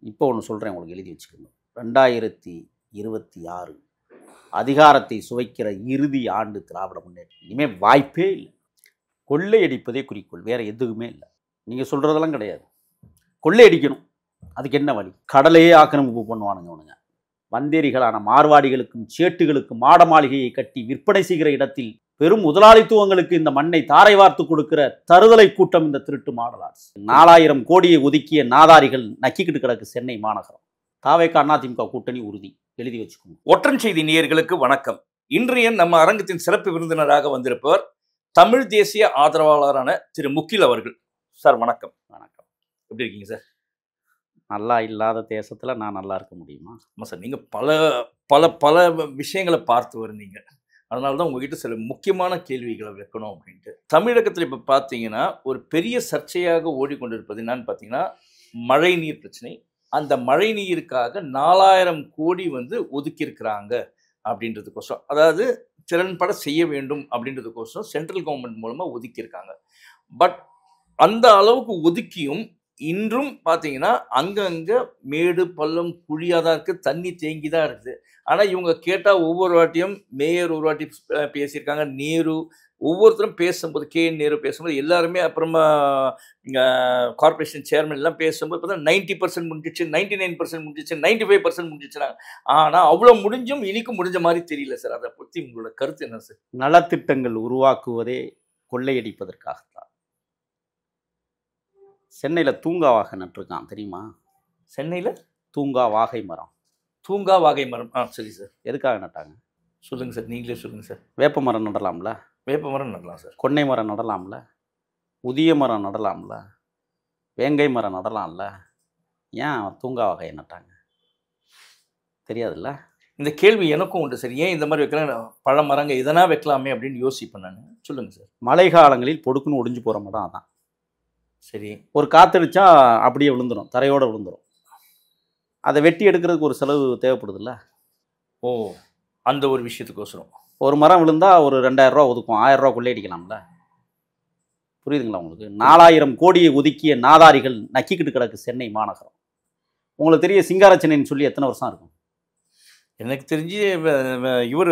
இப்போ ஒன்று சொல்கிறேன், உங்களுக்கு எழுதி வச்சுக்கணும். 2026 அதிகாரத்தை சுவைக்கிற இறுதி ஆண்டு திராவிட முன்னேற்றம். இனிமேல் வாய்ப்பே இல்லை. கொள்ளையடிப்பதே குறிக்கோள், வேறு எதுவுமே இல்லை. நீங்கள் சொல்கிறதெல்லாம் கிடையாது. கொள்ளையடிக்கணும். அதுக்கு என்ன வழி? கடலையே ஆக்கிரமிப்பு பண்ணுவானுங்க அவனுங்க. வந்தேரிகளான மார்வாடிகளுக்கும் சேட்டுகளுக்கும் மாட மாளிகையை கட்டி விற்பனை செய்கிற இடத்தில் பெரும் முதலாளித்துவங்களுக்கு இந்த மண்ணை தாரை வார்த்து கொடுக்கிற தருதலை கூட்டம் இந்த திருட்டு மாடல் ஆட்சி. 4000 கோடியை ஒதுக்கிய நாதாரிகள் நக்கிக்கிட்டு கிடக்கு சென்னை மாநகரம். தாவேக அதிமுக கூட்டணி உறுதி, எழுதி வச்சுக்கோங்க. ஒற்றன் செய்தி நேயர்களுக்கு வணக்கம். இன்றைய நம்ம அரங்கத்தின் சிறப்பு விருந்தினராக வந்திருப்பவர் தமிழ் தேசிய ஆதரவாளரான திரு முகில் அவர்கள். சார் வணக்கம். வணக்கம். எப்படி இருக்கீங்க சார்? நல்லா இல்லாத தேசத்தில் நான் நல்லா இருக்க முடியுமா? ஆமாம் சார், நீங்கள் பல பல பல விஷயங்களை பார்த்து வருந்தீங்க. அதனால தான் உங்ககிட்ட சில முக்கியமான கேள்விகளை வைக்கணும் அப்படின்ட்டு. தமிழகத்தில் இப்போ பார்த்தீங்கன்னா ஒரு பெரிய சர்ச்சையாக ஓடிக்கொண்டிருப்பது என்னன்னு பார்த்தீங்கன்னா மழை நீர் பிரச்சனை. அந்த மழை நீருக்காக 4000 கோடி ஒதுக்கியிருக்கிறாங்க அப்படின்றதுக்கோசம், அதாவது திறன்பட செய்ய வேண்டும் அப்படின்றதுக்கோசம் சென்ட்ரல் கவர்மெண்ட் மூலமாக ஒதுக்கியிருக்காங்க. பட் அந்த அளவுக்கு ஒதுக்கியும் இன்றும் பார்த்தீங்கன்னா அங்கங்கே மேடு பள்ளம் குழியாக தான் இருக்குது, தண்ணி தேங்கி தான் இருக்குது. ஆனால் இவங்க கேட்டால் ஒவ்வொரு வாட்டியும் மேயர் ஒரு வாட்டி பேசியிருக்காங்க, நேரு ஒவ்வொருத்தரும் பேசும்போது, KN நேரு பேசும்போது எல்லாருமே, அப்புறமா கார்பரேஷன் சேர்மன் எல்லாம் பேசும்போது பார்த்தா 90% முடிஞ்சிச்சு, 99% முடிஞ்சிச்சு, 95% முடிஞ்சிச்சுனாங்க. ஆனால் அவ்வளோ முடிஞ்சும் இனிக்கும் முடிஞ்ச மாதிரி தெரியல சார். அதை பற்றி உங்களோட கருத்து என்ன சார்? நலத்திட்டங்கள் உருவாக்குவதே கொள்ளையடிப்பதற்காகத்தான். சென்னையில் தூங்கா வாகை நட்டுருக்கான், தெரியுமா? சென்னையில் தூங்கா வாகை மரம். தூங்கா வாகை மரம். சரி சார். எதுக்காக நட்டாங்க சொல்லுங்கள் சார், நீங்களே சொல்லுங்கள் சார். வேப்ப மரம் நடலாம்ல, வேப்ப மரம் நடலாம் சார். கொன்னை மரம் நடலாம்ல, உதிய மரம் நடலாம்ல, வேங்கை மரம் நடலாம்ல. ஏன் தூங்கா வகையை நட்டாங்க? தெரியாதுல்ல? இந்த கேள்வி எனக்கும் உண்டு சார். ஏன் இந்த மாதிரி வைக்கிறேன், பழ மரங்க இதனா வைக்கலாமே அப்படின்னு யோசிப்பேன் நான். சொல்லுங்கள் சார். மழை காலங்களில் பொடுக்குன்னு ஒடிஞ்சு போகிற மரம் அதான். சரி. ஒரு காற்றடிச்சா அப்படியே விழுந்துடும், தரையோடு விழுந்துடும். அதை வெட்டி எடுக்கிறதுக்கு ஒரு செலவு தேவைப்படுதுல்ல. ஓ, அந்த ஒரு விஷயத்துக்கோசரம் ஒரு மரம் விழுந்தால் ஒரு 2000 ரூபா ஒதுக்கும், 1000 ரூபா கொள்ளையடிக்கலாம்ல. புரியுதுங்களா உங்களுக்கு? 4000 கோடியை ஒதுக்கிய நாதாரிகள் நக்கிக்கிட்டு கிடக்கு சென்னை மாநகரம். உங்களுக்கு தெரிய சிங்காரச்சனைன்னு சொல்லி எத்தனை வருஷம் இருக்கும்? எனக்கு தெரிஞ்சு இவர்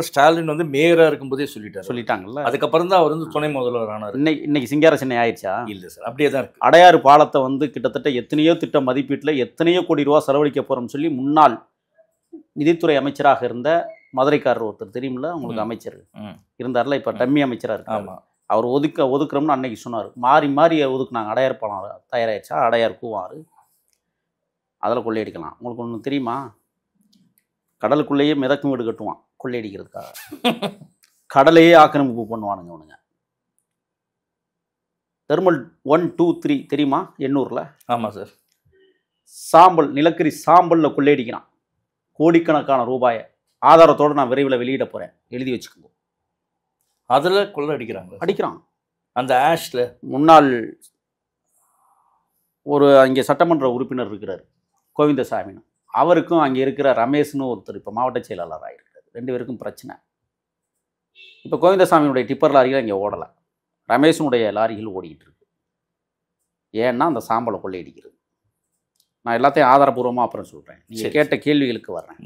ஸ்டாலின் மேயராக இருக்கும்போதே சொல்லிட்டாங்கல்ல. அதுக்கப்புறம் தான் அவர் துணை முதல்வர் ஆனார். இன்னைக்கு சிங்காரச்சனை ஆயிடுச்சா? இல்லை சார், அப்படியே தான் இருக்கு. அடையாறு பாலத்தை கிட்டத்தட்ட எத்தனையோ திட்ட மதிப்பீட்டில் எத்தனையோ கோடி ரூபா செலவழிக்க போகிறோம்னு சொல்லி முன்னாள் நிதித்துறை அமைச்சராக இருந்த மதுரைக்காரர் ஒருத்தர் தெரியுமில்ல உங்களுக்கு, அமைச்சர் இருந்தார்ல, இப்போ டம்மி அமைச்சராக இருக்கு. ஆமாம். அவர் ஒதுக்குறோம்னு அன்னைக்கு சொன்னார். மாறி மாறி ஒதுக்குனாங்க. அடையாறு பாலம் தயாராகிடுச்சா? அடையாறு கூவாறு அதில் கொள்ளையடிக்கலாம். உங்களுக்கு ஒன்று தெரியுமா? கடலுக்குள்ளேயே மிதக்கும் வீடு கட்டுவான் கொள்ளையடிக்கிறதுக்காக. கடலையே ஆக்கிரமிப்பு பண்ணுவானுங்க அவனுங்க. தெர்மல் 1, 2, 3 தெரியுமா எண்ணூரில்? ஆமாம் சார். சாம்பல், நிலக்கரி சாம்பலில் கொள்ளையடிக்கிறான் கோடிக்கணக்கான ரூபாயை. ஆதாரத்தோடு நான் விரைவில் வெளியிட போகிறேன், எழுதி வச்சுக்கோங்க. அதில் கொள்ளை அடிக்கிறான். அந்த ஆஷில் முன்னாள் ஒரு அங்கே சட்டமன்ற உறுப்பினர் இருக்கிறார், கோவிந்தசாமின்னு. அவருக்கும் அங்கே இருக்கிற ரமேஷ்னு ஒருத்தர் இப்போ மாவட்ட செயலாளராக இருக்கிறார். 2 பேருக்கும் பிரச்சனை. இப்போ கோவிந்தசாமியுடைய டிப்பர் லாரிகள் இங்கே ஓடலை, ரமேஷனுடைய லாரிகள் ஓடிக்கிட்டு இருக்கு. ஏன்னா அந்த சாம்பலை கொள்ளையடிக்கிறது. நான் எல்லாத்தையும் ஆதாரபூர்வமாக அப்புறம் சொல்கிறேன். நீங்கள் கேட்ட கேள்விகளுக்கு வர்றேன்.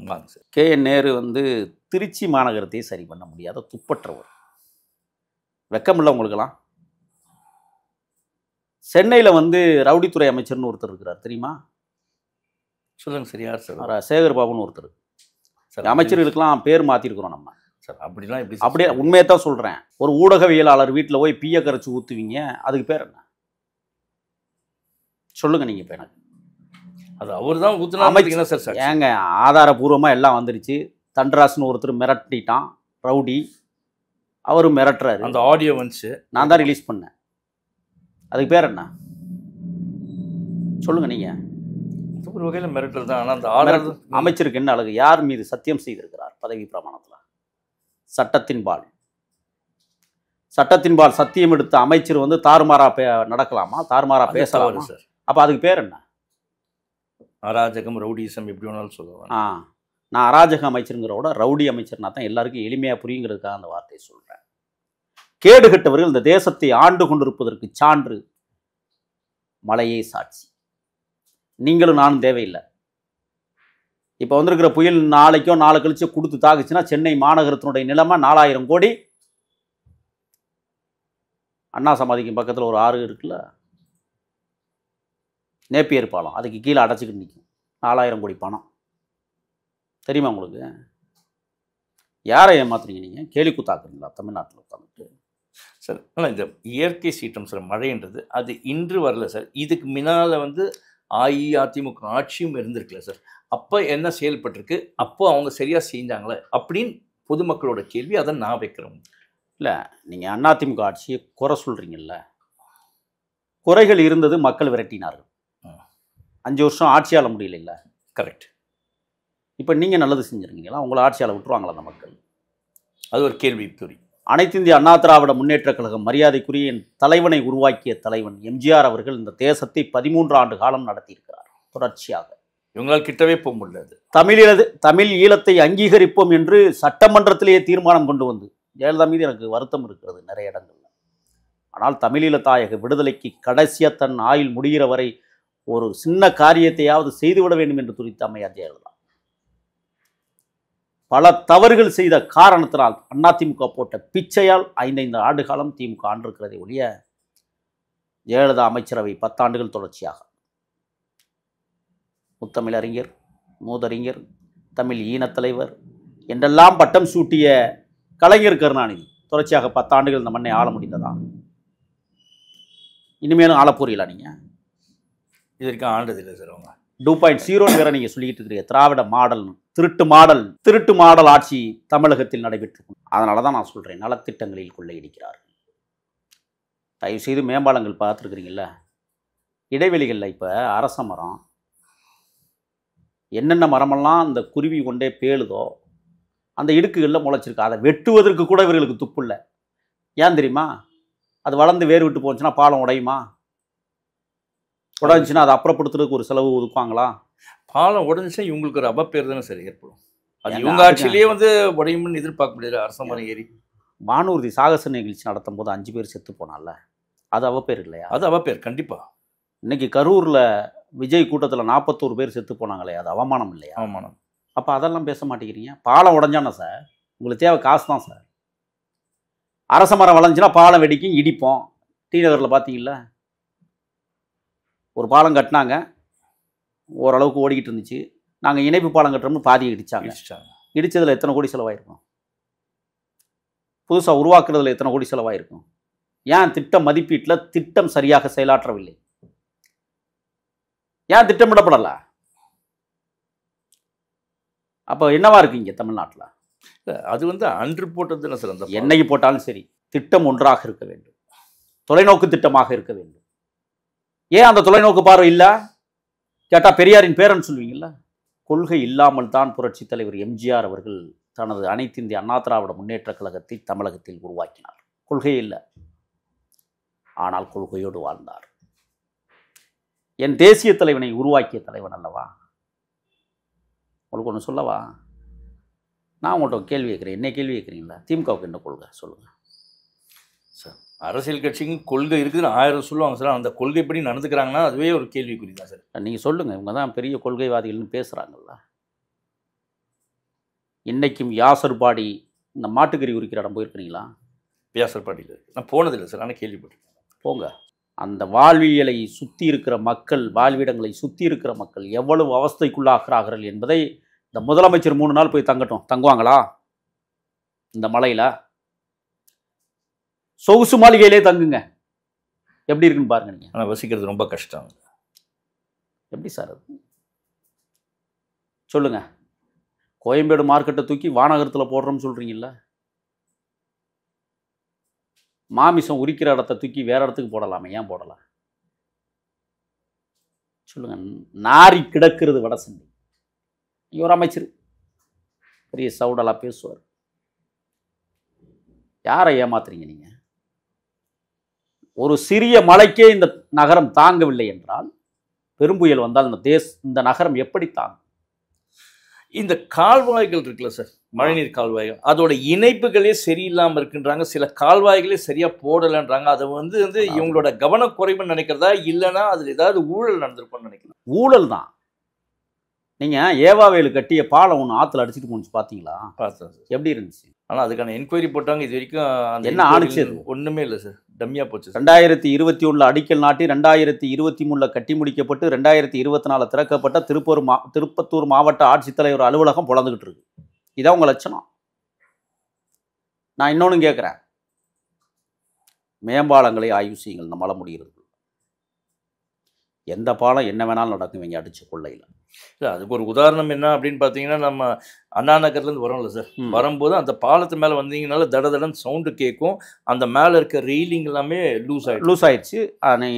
KN நேரு திருச்சி மாநகரத்தையே சரி பண்ண முடியாத துப்பற்றவர். வெக்கமில்லை உங்களுக்கெல்லாம்? சென்னையில் ரவுடித்துறை அமைச்சர்னு ஒருத்தர் இருக்கிறார், தெரியுமா? சொல்லுங்க சார். யார் சார்? சேகர் பாபுன்னு ஒருத்தர். அமைச்சர்களுக்கெல்லாம் பேர் மாற்றிருக்கிறோம் நம்ம சார். அப்படிலாம் எப்படி? அப்படியே உண்மையை தான் சொல்கிறேன். ஒரு ஊடகவியலாளர் வீட்டில் போய் பீய கரைச்சி ஊற்றுவீங்க, அதுக்கு பேர் என்ன சொல்லுங்க நீங்கள்? இப்போ எனக்கு அது அவர் தான் ஊற்றுனா சார். ஏங்க, ஆதாரபூர்வமாக எல்லாம் வந்துருச்சு. தண்டராசன் ஒருத்தர் மிரட்டிட்டான், ரவுடி. அவரும் மிரட்டுறாரு. அந்த ஆடியோ நான் தான் ரிலீஸ் பண்ணேன். அதுக்கு பேர் என்ன சொல்லுங்க நீங்கள்? ஒரு வகையில் மிரட்டல் தான். ஆனால் அந்த அமைச்சருக்கு என்ன அழகு? யார் மீது சத்தியம் செய்திருக்கிறார் பதவி பிரமாணத்தில்? சட்டத்தின்பால் சத்தியம் எடுத்த அமைச்சர் தாறுமாறா நடக்கலாமா? தாறுமாறா பேசலாமா சார்? அப்போ அதுக்கு பேர் என்ன? அராஜகம், ரவுடிசம், எப்படி வேணாலும் சொல்லுவாங்க. நான் அராஜக அமைச்சருங்கிறோட ரவுடி அமைச்சர்னா தான் எல்லாருக்கும் எளிமையாக புரியுங்கிறதுக்காக அந்த வார்த்தையை சொல்கிறேன். கேடுகட்டவர்கள் இந்த தேசத்தை ஆண்டு கொண்டிருப்பதற்கு சான்று மழையே சாட்சி. நீங்களும் நானும் தேவையில்லை. இப்போ வந்திருக்கிற புயல் நாளைக்கோ நாளை கழிச்சோ கொடுத்து தாக்குச்சுன்னா சென்னை மாநகரத்தினுடைய நிலைமை 4000 கோடி. அண்ணா சமாதிக்கு பக்கத்தில் ஒரு ஆறு இருக்குல்ல, நேப்பியர் பாலம், அதுக்கு கீழே அடைச்சிக்கிட்டு நிற்கும். 4000 கோடி பணம். தெரியுமா உங்களுக்கு? யாரை ஏமாத்துறீங்க நீங்கள்? கேலி கூத்தாக்குறீங்களா தமிழ்நாட்டில் உட்காந்துட்டு? சார் ஆனால் இந்த இயற்கை சீற்றம் சார், மழைன்றது அது இன்று வரல சார். இதுக்கு முன்னால் வந்து அஇஅதிமுக ஆட்சியும் இருந்திருக்குல்ல சார். அப்போ என்ன செயல்பட்டிருக்கு, அப்போ அவங்க சரியாக செஞ்சாங்களே அப்படின்னு பொதுமக்களோட கேள்வி. அதை நான் வைக்கிறேன். இல்லை, நீங்கள் அதிமுக ஆட்சியை குறை சொல்கிறீங்கல்ல, குறைகள் இருந்தது, மக்கள் விரட்டினார்கள். 5 வருஷம் ஆட்சியாள முடியல. இல்லை, கரெக்ட். இப்போ நீங்கள் நல்லது செஞ்சுருக்கீங்களா? உங்களை ஆட்சியாள விட்டுருவாங்களா அந்த மக்கள்? அது ஒரு கேள்விக்குறி. அனைத்து இந்திய அண்ணா திராவிட முன்னேற்றக் கழகம் மரியாதைக்குரிய என் தலைவனை உருவாக்கிய தலைவன் எம்ஜிஆர் அவர்கள் இந்த தேசத்தை 13 ஆண்டு காலம் நடத்தியிருக்கிறார் தொடர்ச்சியாக. இவங்களால் கிட்டவே போக முடியாது. தமிழ் ஈழத்தை அங்கீகரிப்போம் என்று சட்டமன்றத்திலேயே தீர்மானம் கொண்டு வந்து, ஜெயலலிதா மீது எனக்கு வருத்தம் இருக்கிறது நிறைய இடங்கள்ல. ஆனால் தமிழீழ தாயக விடுதலைக்கு கடைசியாக தன் ஆயுள் முடிகிற வரை ஒரு சின்ன காரியத்தையாவது செய்துவிட வேண்டும் என்று துடித்த அம்மையார் ஜெயலலிதா. பல தவறுகள் செய்த காரணத்தினால் அதிமுக போட்ட பிச்சையால் 5 ஆண்டு காலம் திமுக ஆண்டிருக்கிறதை ஒழிய ஜெயலலிதா அமைச்சரவை 10 ஆண்டுகள் தொடர்ச்சியாக முத்தமிழறிஞர், மூதறிஞர், தமிழ் ஈனத் தலைவர் என்றெல்லாம் பட்டம் சூட்டிய கலைஞர் கருணாநிதி தொடர்ச்சியாக 10 ஆண்டுகள் இந்த மண்ணை ஆள முடிந்ததா? இனிமேலும் ஆளப்போறீங்களா நீங்கள்? இது வரைக்கும் ஆண்டதில்லை சார். அவங்க 2.0 வேற நீங்கள் சொல்லிக்கிட்டு இருக்கிறீங்க. திராவிட மாடல், திருட்டு மாடல் ஆட்சி தமிழகத்தில் நடைபெற்று. அதனால தான் நான் சொல்கிறேன், நலத்திட்டங்களில் கொள்ளையடிக்கிறார்கள். தயவு செய்து மேம்பாலங்கள் பார்த்துருக்குறீங்கள, இடைவெளிகளில் இப்போ அரச மரம் என்னென்ன மரமெல்லாம் அந்த குருவி கொண்டே பேழுதோ அந்த இடுக்குகளில் முளைச்சிருக்கு. அதை வெட்டுவதற்கு கூட இவர்களுக்கு துப்பு இல்லை. ஏன் தெரியுமா? அது வளர்ந்து வேறு விட்டு போச்சுன்னா பாலம் உடையுமா? உடஞ்சின்னா அதை அப்புறப்படுத்துறதுக்கு ஒரு செலவு ஒதுக்குவாங்களா? பாலம் உடஞ்சிச்சா இவங்களுக்கு ஒரு அவப்பேர் தானே சரி ஏற்படும். அது இவங்க ஆட்சியிலேயே வந்து உடையும்னு எதிர்பார்க்க முடியாது. அரச மரம் ஏறி வானூர்தி சாகச நிகழ்ச்சி நடத்தும் போது 5 பேர் செத்து போனால, அது அவப்பேர் இல்லையா? அது அவப்பேர் கண்டிப்பாக. இன்னைக்கு கரூரில் விஜய் கூட்டத்தில் 41 பேர் செத்து போனாங்களே, அது அவமானம் இல்லையா? அவமானம். அப்போ அதெல்லாம் பேச மாட்டேங்கிறீங்க. பாலம் உடஞ்சானே சார், உங்களுக்கு தேவை காசு தான் சார். அரச மரம் வளைஞ்சுன்னா பாலம் வெடிக்கும், இடிப்போம். டி நகரில் பார்த்தீங்களா, ஒரு பாலம் கட்டினாங்க, ஓரளவுக்கு ஓடிக்கிட்டு இருந்துச்சு. நாங்கள் இணைப்பு பாலம் கட்டுறோம்னு பாதியை இடித்தாங்க. இடித்ததில் எத்தனை கோடி செலவாயிருக்கும்? புதுசாக உருவாக்குறதுல எத்தனை கோடி செலவாயிருக்கும்? ஏன் திட்ட மதிப்பீட்டில் திட்டம் சரியாக செயலாற்றவில்லை? ஏன் திட்டமிடப்படலை? அப்போ என்னவா இருக்குங்க தமிழ்நாட்டில்? அது வந்து அன்று போட்டது இல்லை சார். அந்த என்னைக்கு போட்டாலும் சரி, திட்டம் ஒன்றாக இருக்க வேண்டும், தொலைநோக்கு திட்டமாக இருக்க வேண்டும். ஏன் அந்த தொலைநோக்கு பார்வை இல்லை? கேட்டால் பெரியாரின் பேரன் சொல்வீங்கள்ல. கொள்கை இல்லாமல் தான் புரட்சி தலைவர் எம்ஜிஆர் அவர்கள் தனது அனைத்து இந்திய அண்ணா திராவிட முன்னேற்ற கழகத்தை தமிழகத்தில் உருவாக்கினார். கொள்கை இல்லை, ஆனால் கொள்கையோடு வாழ்ந்தார். என் தேசிய தலைவனை உருவாக்கிய தலைவன் அல்லவா? உங்களுக்கு ஒன்று சொல்லவா? நான் உங்கள்கிட்ட கேள்வி கேட்குறேன். என்ன கேள்வி கேட்குறீங்களா? திமுகவுக்கு என்ன கொள்கை சொல்லுங்கள் சார். அரசியல் கட்சிக்கு கொள்கை இருக்குதுன்னு 1000 சொல்லுவாங்க சார். அந்த கொள்கைப்படி நடந்துக்கிறாங்கன்னா அதுவே ஒரு கேள்விக்குறி தான் சார். நீங்கள் சொல்லுங்கள். இவங்க தான் பெரிய கொள்கைவாதிகள்னு பேசுகிறாங்கல்ல. இன்றைக்கும் யாசர்பாடி இந்த மாட்டுக்கறி உரிக்கிற இடம் போயிருக்கிறீங்களா? வியாசர்பாடியில் நான் போனதில்லை சார், ஆனால் கேள்விப்பட்டிருக்கேன். போங்க. அந்த வாழ்வியலை சுற்றி இருக்கிற மக்கள், வாழ்விடங்களை சுற்றி இருக்கிற மக்கள் எவ்வளவு அவஸ்தைக்குள்ளாகிறார்கள் என்பதை இந்த முதலமைச்சர் 3 நாள் போய் தங்குவாங்களா இந்த மலையில்? சொகுசு மாளிகையிலே தங்குங்க, எப்படி இருக்குன்னு பாருங்க. நீங்கள் ஆனால் வசிக்கிறது ரொம்ப கஷ்டம். எப்படி சார் அது சொல்லுங்க? கோயம்பேடு மார்க்கெட்டை தூக்கி வானகரத்தில் போடுறோம்னு சொல்கிறீங்கள, மாமிசம் உரிக்கிற இடத்த தூக்கி வேற இடத்துக்கு போடலாமே, ஏன் போடலாம் சொல்லுங்க? நாரி கிடக்கிறது வடசந்தி. ஒரு அமைச்சர் பெரிய சவுடலா பேசுவார். யாரை ஏமாத்துறீங்க நீங்க? ஒரு சிறிய மலைக்கே இந்த நகரம் தாங்கவில்லை என்றால் பெரும்புயல் வந்தால் இந்த நகரம் எப்படி தாங்கும்? இந்த கால்வாய்கள் இருக்குல்ல சார், மழைநீர் கால்வாய்கள், அதோட இணைப்புகளே சரியில்லாம இருக்குன்றாங்க. சில கால்வாய்களே சரியா போடலைன்றாங்க. அதை வந்து இவங்களோட கவனக்குறைவுன்னு நினைக்கிறதா, இல்லைன்னா அதுல ஏதாவது ஊழல் நடந்திருக்கும்னு நினைக்கிறேன். ஊழல் தான். நீங்கள் ஏவாவேலு கட்டிய பாலம் ஒன்று ஆற்றுல அடிச்சுட்டு போணுச்சு பார்த்தீங்களா? பார்த்தேன் சார். எப்படி இருந்துச்சு? ஆனால் அதுக்கான என்கொயரி போட்டாங்க. இது வரைக்கும் அந்த என்ன ஆணுச்சு அது? ஒன்றுமே இல்லை சார், டம்மியாக போச்சு. 2021 அடிக்கல் நாட்டி 2023 கட்டி முடிக்கப்பட்டு 2024 திறக்கப்பட்ட திருப்பத்தூர் மாவட்ட ஆட்சித்தலைவர் அலுவலகம் பொழந்துக்கிட்டு இருக்கு. இதான் உங்கள் லட்சணம். நான் இன்னொன்று கேட்குறேன், மேம்பாலங்களை ஆய்வு செய்யுங்கள், நம்மளால முடிகிறது. எந்த பாலம் என்ன வேணாலும் நடக்கும் இவங்க அடிச்ச கொள்ளையில். இல்லை, அதுக்கு ஒரு உதாரணம் என்ன அப்படின்னு பார்த்தீங்கன்னா, நம்ம அண்ணா நகர்லேருந்து வரோம்ல சார், வரும்போது அந்த பாலத்து மேலே வந்தீங்கனால தடதடன்னு சவுண்டு கேட்கும். அந்த மேலே இருக்க ரெயிலிங் எல்லாமே லூஸ் ஆயிடுச்சு.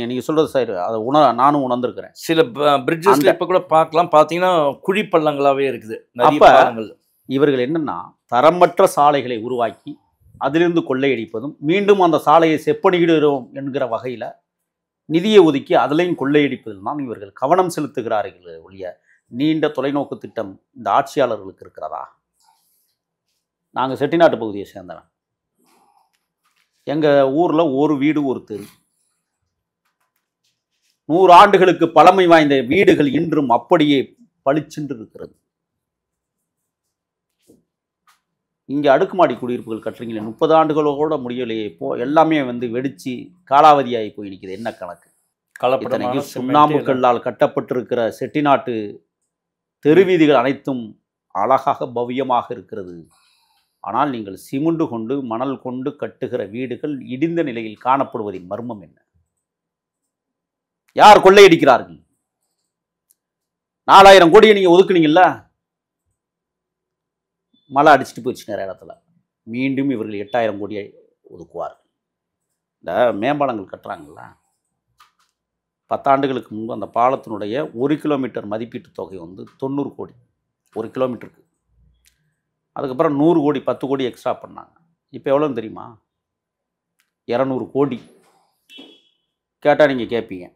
நீங்கள் சொல்கிறது சார், அதை நானும் உணர்ந்துருக்கிறேன். சில பிரிட்ஜஸ்ல இப்போ கூட பார்த்தீங்கன்னா குழிப்பள்ளங்களாகவே இருக்குது நிறைய பாலங்கள். இவர்கள் என்னன்னா, தரமற்ற சாலைகளை உருவாக்கி அதிலிருந்து கொள்ளையடிப்பதும், மீண்டும் அந்த சாலையை செப்பனிடுகிறோம் என்கிற வகையில் நிதியை ஒதுக்கி அதிலையும் கொள்ளையடிப்பதில் தான் இவர்கள் கவனம் செலுத்துகிறார்கள் ஒழிய நீண்ட தொலைநோக்கு திட்டம் இந்த ஆட்சியாளர்களுக்கு இருக்கிறதா? நாங்கள் செட்டிநாட்டு பகுதியை சேர்ந்தவன். எங்கள் ஊரில் ஒரு வீடு ஒரு தெரு, 100 ஆண்டுகளுக்கு பழமை வாய்ந்த வீடுகள் இன்றும் அப்படியே பளிச்சென்று இருக்கிறது. இங்கே அடுக்குமாடி குடியிருப்புகள் கட்டுறீங்களே, 30 ஆண்டுகளோட முடியலையே, எல்லாமே வெடிச்சு காலாவதியாகி போய் நிற்கிது. என்ன கணக்கு? இத்தனைக்கு சுண்ணாம்பு கல்லால் கட்டப்பட்டிருக்கிற செட்டிநாட்டு தெருவீதிகள் அனைத்தும் அழகாக பவ்யமாக இருக்கிறது. ஆனால் நீங்கள் சிமெண்ட் கொண்டு மணல் கொண்டு கட்டுகிற வீடுகள் இடிந்த நிலையில் காணப்படுவதின் மர்மம் என்ன? யார் கொள்ளையடிக்கிறார்கள்? 4000 கோடியை நீங்கள் ஒதுக்குனீங்கல்ல, மழை அடிச்சுட்டு போயிடுச்சு நிறைய இடத்துல. மீண்டும் இவர்கள் 8000 கோடியை ஒதுக்குவார்கள். இந்த மேம்பாலங்கள் கட்டுறாங்கல்ல, 10 ஆண்டுகளுக்கு முன்பு அந்த பாலத்தினுடைய 1 கிலோமீட்டர் மதிப்பீட்டு தொகை 90 கோடி 1 கிலோமீட்டருக்கு. அதுக்கப்புறம் 100 கோடி 10 கோடி எக்ஸ்ட்ரா பண்ணாங்க. இப்போ எவ்வளோன்னு தெரியுமா? 200 கோடி. கேட்டால் நீங்கள் கேட்பீங்க,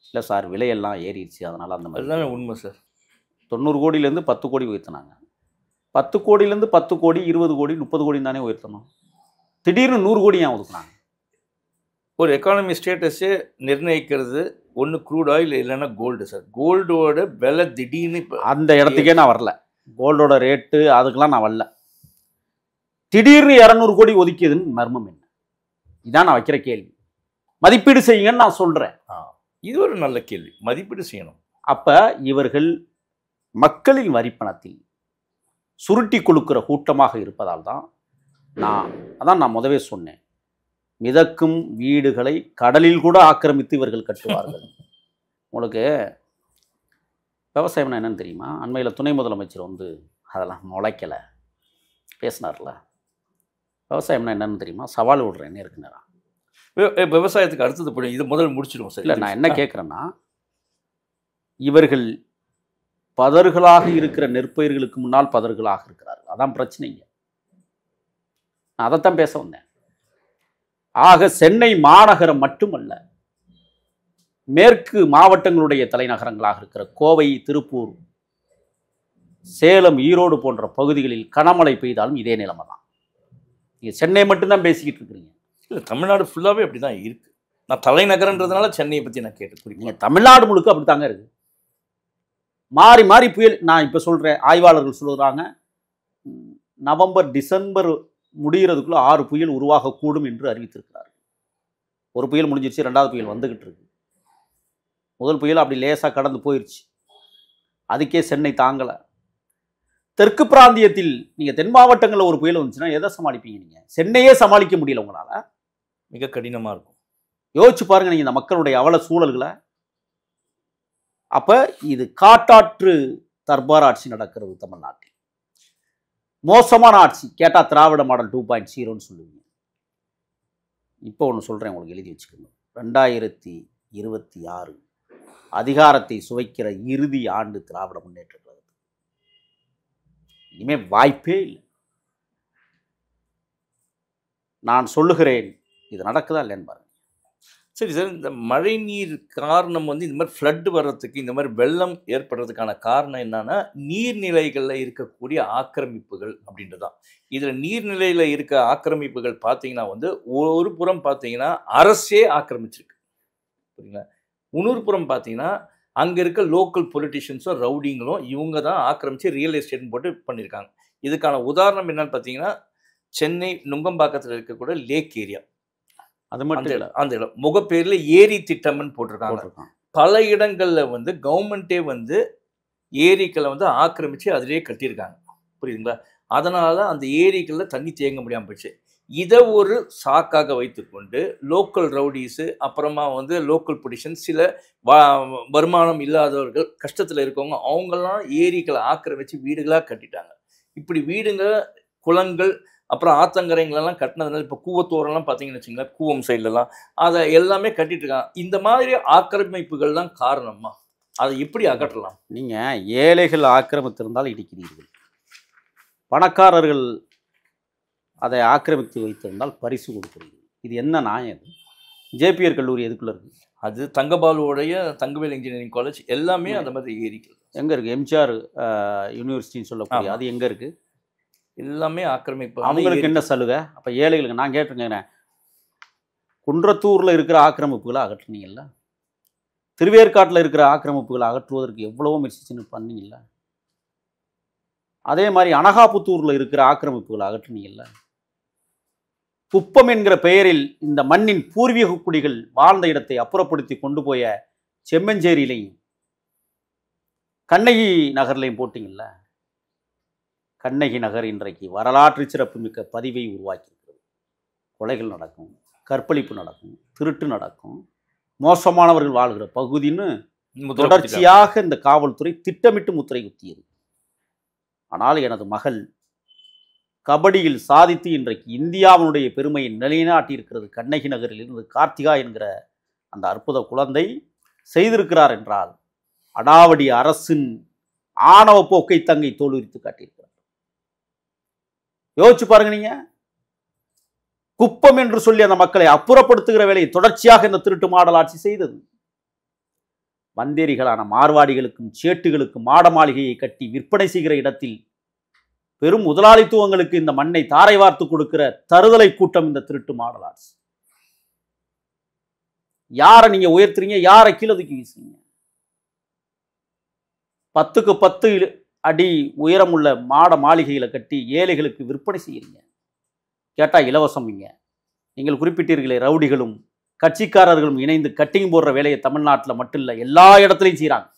இல்லை சார் விலையெல்லாம் ஏறிடுச்சு அதனால் அந்த மாதிரி. அதுதானே உண்மை சார். 90 கோடியிலேருந்து 10 கோடி உயர்த்தினாங்க. 10 கோடியிலேருந்து 10 கோடி 20 கோடி 30 கோடி தானே உயர்த்தணும். திடீர்னு 100 கோடி ஏன் ஒதுக்குனாங்க? ஒரு எக்கானமி ஸ்டேட்டஸே நிர்ணயிக்கிறது ஒன்று க்ரூட் ஆயில் இல்லைன்னா கோல்டு சார். கோல்டோட விலை திடீர்னு இப்போ அந்த இடத்துக்கே நான் வரல. கோல்டோட ரேட்டு அதுக்கெல்லாம் நான் வரல. திடீர்னு 200 கோடி ஒதுக்கியதுன்னு மர்மம் என்ன? இதான் நான் வைக்கிற கேள்வி. மதிப்பீடு செய்யுங்கன்னு நான் சொல்கிறேன். இது ஒரு நல்ல கேள்வி, மதிப்பீடு செய்யணும். அப்போ இவர்கள் மக்களின் வரிப்பணத்தில் சுருட்டி கொடுக்கிற கூட்டமாக இருப்பதால் தான் நான் முதவே சொன்னேன், மிதக்கும் வீடுகளை கடலில் கூட ஆக்கிரமித்து இவர்கள் கட்டுவார்கள். உங்களுக்கு விவசாயம்னா என்னன்னு தெரியுமா? அண்மையில் துணை முதலமைச்சர் அதெல்லாம் முளைக்கலை பேசினார்ல. விவசாயம்னா என்னன்னு தெரியுமா? சவால் விடுறேன்னு இருக்கு நேரம். விவசாயத்துக்கு அடுத்தது போய் இது முதல் முடிச்சிடுவோம் சார். இல்லை, நான் என்ன கேட்குறேன்னா, இவர்கள் பதர்களாக இருக்கிற நெற்பயிர்களுக்கு முன்னால் பதர்களாக இருக்கிறார்கள். அதான் பிரச்சனைங்க. நான் அதைத்தான் பேச வந்தேன். ஆக சென்னை மாநகரம் மட்டுமல்ல, மேற்கு மாவட்டங்களுடைய தலைநகரங்களாக இருக்கிற கோவை, திருப்பூர், சேலம், ஈரோடு போன்ற பகுதிகளில் கனமழை பெய்தாலும் இதே நிலைமை தான். நீங்கள் சென்னை மட்டும்தான் பேசிக்கிட்டு இருக்கிறீங்க. இல்லை, தமிழ்நாடு ஃபுல்லாகவே அப்படி தான் இருக்குது. நான் தலைநகரன்றதுனால சென்னையை பற்றி நான் கேட்டு நீங்கள் தமிழ்நாடு முழுக்க அப்படி தாங்க இருக்குது. மாறி மாறி புயல். நான் இப்போ சொல்கிறேன், ஆய்வாளர்கள் சொல்கிறாங்க நவம்பர் டிசம்பர் முடிகிறதுக்குள்ளே 6 புயல் உருவாகக்கூடும் என்று அறிவித்திருக்கிறார். ஒரு புயல் முடிஞ்சிருச்சு, 2வது புயல் வந்துக்கிட்டு இருக்கு. முதல் புயல் அப்படி லேசாக கடந்து போயிடுச்சு. அதுக்கே சென்னை தாங்கலை. தெற்கு பிராந்தியத்தில் நீங்கள் தென் மாவட்டங்களில் ஒரு புயல் வந்துச்சுன்னா எதை சமாளிப்பீங்க? நீங்கள் சென்னையே சமாளிக்க முடியல உங்களால். மிக கடினமாக இருக்கும். யோசிச்சு பாருங்க நீங்கள் இந்த மக்களுடைய அவல சூழல்களை. அப்போ இது காட்டாற்று தர்பார் ஆட்சி நடக்கிறது தமிழ்நாட்டில். மோசமான ஆட்சி. கேட்டால் திராவிட மாடல் 2.0ன்னு சொல்லுவீங்க. இப்போ ஒன்று சொல்கிறேன், உங்களுக்கு எழுதி வச்சுக்கணும். 2026 அதிகாரத்தை சுவைக்கிற இறுதி ஆண்டு திராவிட முன்னேற்ற கழகம். இனிமேல் வாய்ப்பே இல்லை. நான் சொல்லுகிறேன், இது நடக்குதா இல்லைன்னு பாருங்க. சரி சார், இந்த மழைநீர் காரணம் வந்து இந்த மாதிரி ஃப்ளட் வர்றதுக்கு, இந்த மாதிரி வெள்ளம் ஏற்படுறதுக்கான காரணம் என்னன்னா, நீர்நிலைகள்ல இருக்கக்கூடிய ஆக்கிரமிப்புகள் அப்படின்றது தான். இதில நீர்நிலையில இருக்க ஆக்கிரமிப்புகள் பார்த்தீங்கன்னா வந்து, ஒரு புறம் பார்த்தீங்கன்னா, அரசே ஆக்கிரமிச்சிருக்கு. புரியுங்களா? இன்னொரு புறம் பார்த்தீங்கன்னா, அங்க இருக்க லோக்கல் பொலிட்டிஷியன்ஸும், ரவுடிங்களும் இவங்க தான் ஆக்கிரமிச்சு ரியல் எஸ்டேட்ன்னு போட்டு பண்ணியிருக்காங்க. இதுக்கான உதாரணம் என்னன்னு பார்த்தீங்கன்னா, சென்னை நுங்கம்பாக்கத்தில இருக்கக்கூடிய லேக் ஏரியா. அது மட்டும் இல்லை அந்த இடம் முகப்பேர்ல ஏரி திட்டம்னு போட்டிருக்காங்க. போட்டிருக்கான். பல இடங்கள்ல வந்து கவர்மெண்ட்டே வந்து ஏரிக்கள வந்து ஆக்கிரமிச்சு அதிலேயே கட்டியிருக்காங்க. புரியுதுங்களா? அதனால தான் அந்த ஏரிகள்ல தண்ணி தேங்க முடியாம போச்சு. இத ஒரு சாக்காக வைத்துக்கொண்டு லோக்கல் ரவுடீஸு, அப்புறமா வந்து லோக்கல் பொலிட்டிஷியன்ஸ், சில வ வருமானம் இல்லாதவர்கள், கஷ்டத்துல இருக்கவங்க அவங்கலாம் ஏரிகள ஆக்கிரமிச்சு வீடுகளா கட்டிட்டாங்க. இப்படி வீடுங்க, குளங்கள், அப்புறம் ஆத்தங்கரைங்களெல்லாம் கட்டினதுனால இப்போ கூவத்தோரம்லாம் பார்த்தீங்கன்னு வச்சுக்கங்களேன், கூவம் சைட்லலாம் அத எல்லாமே கட்டிட்டு இருக்காங்க. இந்த மாதிரி ஆக்கிரமிப்புகள் தான் காரணமா? அத எப்படி அகற்றலாம்? நீங்கள் ஏழைகள் ஆக்கிரமித்திருந்தால் இடிக்கிறீர்கள், பணக்காரர்கள் அதை ஆக்கிரமித்து வைத்திருந்தால் பரிசு கொடுக்கிறீர்கள். இது என்ன நியாயம்? இது ஜேபிஆர் கல்லூரி எதுக்குள்ள இருக்கு? அது தங்கபாலுவோடைய தங்கவேல் இன்ஜினியரிங் காலேஜ் எல்லாமே அந்த மாதிரி ஏரிகள். எங்கே இருக்குது? எம்ஜிஆர் யூனிவர்சிட்டின்னு சொல்லக்கூடிய ஆமா. அது எங்கே இருக்குது? எல்லாமே ஆக்கிரமிப்பு. அவங்களுக்கு என்ன சலுகை? அப்போ ஏழைகளுக்கு நான் கேட்டிருக்கேன், குன்றத்தூரில் இருக்கிற ஆக்கிரமிப்புகளை அகற்றுனீங்கல்ல, திருவேற்காட்டில் இருக்கிற ஆக்கிரமிப்புகளை அகற்றுவதற்கு எவ்வளவோ முயற்சி பண்ணீங்கல்ல, அதே மாதிரி அனகாபுத்தூரில் இருக்கிற ஆக்கிரமிப்புகளை அகற்றுனீங்கல்ல, குப்பம் என்கிற பெயரில் இந்த மண்ணின் பூர்வீக குடிகள் வாழ்ந்த இடத்தை அப்புறப்படுத்தி கொண்டு போய செம்மஞ்சேரியிலையும் கண்ணகி நகர்லையும் போட்டிங்கல்ல. கண்ணகி நகர் இன்றைக்கு வரலாற்று சிறப்புமிக்க பதிவை உருவாக்கியிருக்கிறது. கொலைகள் நடக்கும், கற்பழிப்பு நடக்கும், திருட்டு நடக்கும், மோசமானவர்கள் வாழ்கிற பகுதின்னு தொடர்ச்சியாக இந்த காவல்துறை திட்டமிட்டு முத்திரை குத்தியது. ஆனால் எனது மகள் கபடியில் சாதித்து இன்றைக்கு இந்தியாவினுடைய பெருமையை நிலைநாட்டியிருக்கிறது. கண்ணகி நகரில் இருந்து கார்த்திகா என்கிற அந்த அற்புத குழந்தை செய்திருக்கிறார் என்றால் அடாவடி அரசின் ஆணவ போக்கை தங்கை தோலுரித்து காட்டியிருக்கிறார். யோசிச்சு பாருங்க. நீங்க குப்பம் என்று சொல்லி அந்த மக்களை அப்புறப்படுத்துகிற வேலையை தொடர்ச்சியாக இந்த திருட்டு மாடல் ஆட்சி செய்தது. வந்தேரிகளான மார்வாடிகளுக்கும் சேட்டுகளுக்கும் மாட மாளிகையை கட்டி விற்பனை செய்கிற இடத்தில் பெரும் முதலாளித்துவங்களுக்கு இந்த மண்ணை தாரை வார்த்து கொடுக்கிற தருதலை கூட்டம் இந்த திருட்டு மாடல் ஆட்சி. யாரை நீங்க உயர்த்துறீங்க? யாரை கீழே தூக்கி வீசுறீங்க? 10க்கு 10 அடி உயரமுள்ள மாட மாளிகைகளை கட்டி ஏழைகளுக்கு விற்பனை செய்கிறீங்க. கேட்டால் இலவசம். நீங்கள் குறிப்பிட்டீர்களே, ரவுடிகளும் கட்சிக்காரர்களும் இணைந்து கட்டிங் போடுற வேலையை தமிழ்நாட்டில் மட்டும் இல்லை, எல்லா இடத்துலையும் செய்கிறாங்க.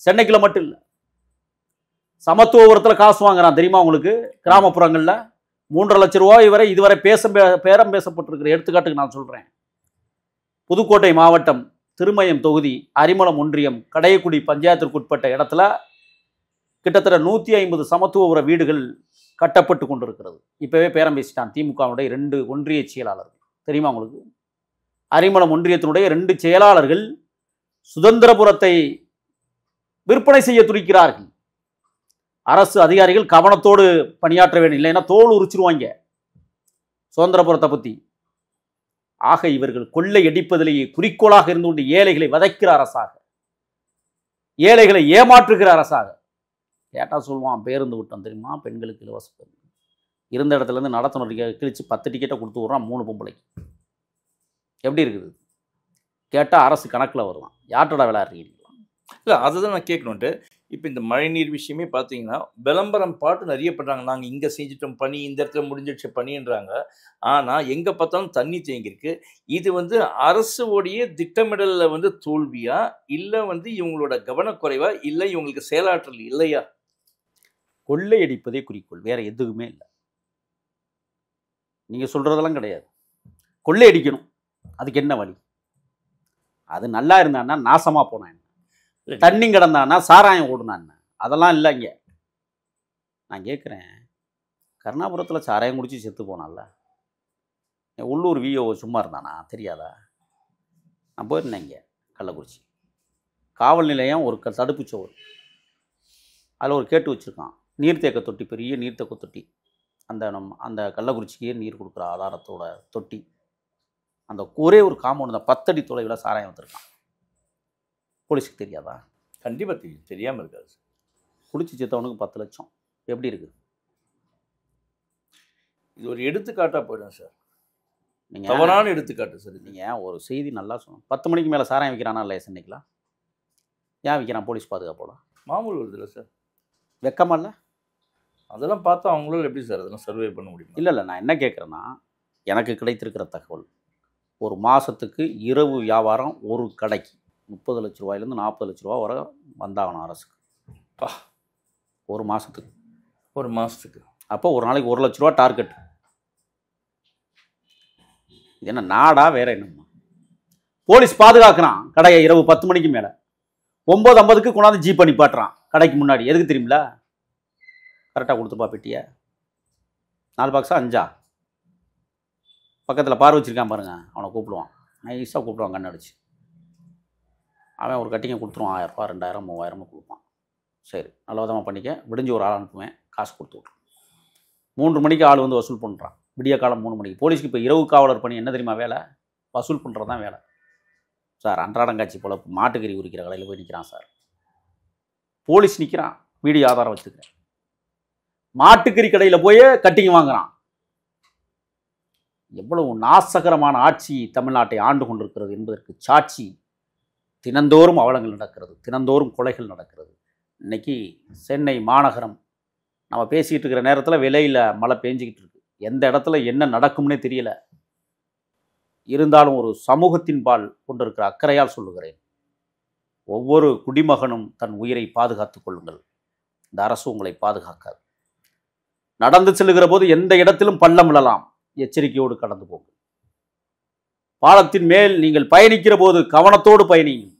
சென்னைக்குள்ள மட்டும் இல்லை. சமத்துவபுரத்தில் காசு வாங்குறான் தெரியுமா உங்களுக்கு? கிராமப்புறங்களில் 3.5 லட்சம் ரூபாய் வரை இதுவரை பேரம் பேசப்பட்டிருக்கிற எடுத்துக்காட்டுக்கு நான் சொல்கிறேன். புதுக்கோட்டை மாவட்டம் திருமயம் தொகுதி அரிமளம் ஒன்றியம் கடையக்குடி பஞ்சாயத்திற்கு உட்பட்ட இடத்துல கிட்டத்தட்ட 150 சமத்துவபுர வீடுகள் கட்டப்பட்டு கொண்டிருக்கிறது. இப்போவே பேரம் பேசிட்டான் திமுகவுடைய 2 ஒன்றிய செயலாளர்கள். தெரியுமா உங்களுக்கு? அரிமளம் ஒன்றியத்தினுடைய 2 செயலாளர்கள் சுதந்திரபுரத்தை விற்பனை செய்ய துடிக்கிறார்கள். அரசு அதிகாரிகள் கவனத்தோடு பணியாற்ற வேண்டும், இல்லைன்னா தோல் உரிச்சிருவாங்க சுதந்திரபுரத்தை பற்றி. ஆக இவர்கள் கொள்ளை அடிப்பதிலேயே குறிக்கோளாக இருந்து கொண்டு ஏழைகளை வதைக்கிற அரசாக, ஏழைகளை ஏமாற்றுகிற அரசாக. கேட்டால் சொல்லுவான், பேருந்து விட்டோம் தெரியுமா, பெண்களுக்கு இலவச பேருந்து. இருந்த இடத்துல இருந்து நடத்துனர் கிழிச்சு 10 டிக்கெட்டை கொடுத்து விட்றான் 3 பொம்பளைக்கு. எப்படி இருக்குது? கேட்டால் அரசு கணக்கில் வருவான். யார்ட்டோட விளையாடுறீங்க? இல்லை, அதை தான் நான் கேட்கணுன்ட்டு. இப்போ இந்த மழைநீர் விஷயமே பார்த்தீங்கன்னா விளம்பரம் பாட்டு நிறைய பண்ணுறாங்க. நாங்கள் இங்கே செஞ்சிட்டோம் பணி, இந்த இடத்துல முடிஞ்சிடுச்சு பணின்றாங்க. ஆனால் எங்கே பார்த்தாலும் தண்ணி தேங்கியிருக்கு. இது வந்து அரசுடைய திட்டமிடலில் வந்து தோல்வியா, இல்லை வந்து இவங்களோட கவனக்குறைவா, இல்லை இவங்களுக்கு செயலாற்றல் இல்லையா? கொள்ளையடிப்பதே குறிக்கோள், வேற எதுவுமே இல்லை. நீங்கள் சொல்கிறதெல்லாம் கிடையாது. கொள்ளையடிக்கணும், அதுக்கு என்ன வழி? அது நல்லா இருந்தான்னா நாசமாக போனான், தண்ணி கிடந்தான்னா சாராயம் ஓடுனான், அதெல்லாம் இல்லைங்க. நான் கேட்குறேன், கருணாபுரத்தில் சாராயம் குடிச்சு செத்து போனான்ல, உள்ளூர் விஓ சும்மா இருந்தானா? தெரியாதா? நான் போயிருந்தேன் இங்கே கள்ளக்குறிச்சி காவல் நிலையம், ஒரு தடுப்பு சுவர், அதில் ஒரு கேட்டு வச்சுருக்கான், நீர்த்தேக்க தொட்டி, பெரிய நீர்த்தேக்க தொட்டி. அந்த கள்ளக்குறிச்சிக்கே நீர் கொடுக்குற ஆதாரத்தோட தொட்டி. அந்த ஒரே ஒரு காம்பவுண்ட் தான் 10 அடி தொலைவில் சாராயம் வந்திருக்கான். போலீஸுக்கு தெரியாதா? கண்டிப்பாக தெரியும், தெரியாமல் இருக்காது. குடிச்சு செத்தவனுக்கு 10 லட்சம் எப்படி இருக்கு? இது ஒரு எடுத்துக்காட்டாக போயிடும் சார். நீங்கள் தவறான எடுத்துக்காட்டு சார். நீங்கள் ஒரு செய்தி நல்லா சொல்லணும். 10 மணிக்கு மேலே சாராயம் விற்கிறானா இல்லையா சென்னைக்குலாம்? ஏன் விற்கிறான்? போலீஸ் பாதுகாப்போட மாமூல் வருதுல்ல சார். வெக்கமா இல்லை? அதெல்லாம் பார்த்தா அவங்களால எப்படி சார் அதெல்லாம் சர்வே பண்ண முடியும்? இல்லை நான் என்ன கேட்குறேன்னா, எனக்கு கிடைத்திருக்கிற தகவல் ஒரு மாதத்துக்கு இரவு வியாபாரம் ஒரு கடைக்கு 30 லட்ச ரூபாயிலேருந்து 40 லட்ச ரூபா வரை வந்தாகணும் அரசுக்கு. ஒரு மாதத்துக்கு. ஒரு மாதத்துக்கு. அப்போ ஒரு நாளைக்கு 1 லட்ச ரூபா டார்கெட். இது என்ன நாடா வேற என்னம்மா? போலீஸ் பாதுகாக்கிறான் கடையை இரவு 10 மணிக்கு மேலே. 9:50க்கு கொண்டாந்து ஜீப் நிப்பாட்டுறான் கடைக்கு முன்னாடி. எதுக்கு தெரியுங்களா? கரெக்டாக கொடுத்துப்பா பெட்டியை. 4 பாக்ஸா 5ஆ? பக்கத்தில் பார்வை வச்சுருக்கான் பாருங்கள், அவனை கூப்பிடுவான். நைஸாக கூப்பிடுவான் கண் அடிச்சு. அவன் ஒரு கட்டிங்க கொடுத்துருவான். 1000 ரூபா 2000 3000 கொடுப்பான். சரி நல்ல விதமாக பண்ணிக்க. விடிஞ்சு ஒரு ஆள் அனுப்புவேன், காசு கொடுத்து விட்ருவேன். 3 மணிக்கு ஆள் வந்து வசூல் பண்ணுறான். விடிய காலம் 3 மணிக்கு. போலீஸ்க்கு இப்போ இரவு காவலர் பணி என்ன தெரியுமா வேலை? வசூல் பண்ணுறது தான் வேலை சார். அன்றாடங்காட்சி போல் மாட்டுக்கறி உரிக்கிற கடையில் போய் நிற்கிறான் சார். போலீஸ் நிற்கிறான், வீடியோ ஆதாரம் வச்சுக்கிறேன். மாட்டுக்கறி கடையில் போய் கட்டிங் வாங்குறான். எவ்வளவு நாசகரமான ஆட்சி தமிழ்நாட்டை ஆண்டு கொண்டிருக்கிறது என்பதற்கு சாட்சி. தினந்தோறும் அவலங்கள் நடக்கிறது, தினந்தோறும் கொலைகள் நடக்கிறது. இன்னைக்கு சென்னை மாநகரம் நம்ம பேசிக்கிட்டு இருக்கிற நேரத்தில் விலையில் மழை பெஞ்சிக்கிட்டு இருக்கு. எந்த இடத்துல என்ன நடக்கும்னே தெரியல. இருந்தாலும் ஒரு சமூகத்தின் பால் கொண்டிருக்கிற அக்கறையால் சொல்லுகிறேன், ஒவ்வொரு குடிமகனும் தன் உயிரை பாதுகாத்துக் கொள்ளுங்கள். இந்த அரசு உங்களை பாதுகாக்காது. நடந்து செல்லுகிற போது எந்த இடத்திலும் பள்ளம் விழலாம், எச்சரிக்கையோடு கடந்து போங்கள். பாலத்தின் மேல் நீங்கள் பயணிக்கிற போது கவனத்தோடு பயணியுங்கள்.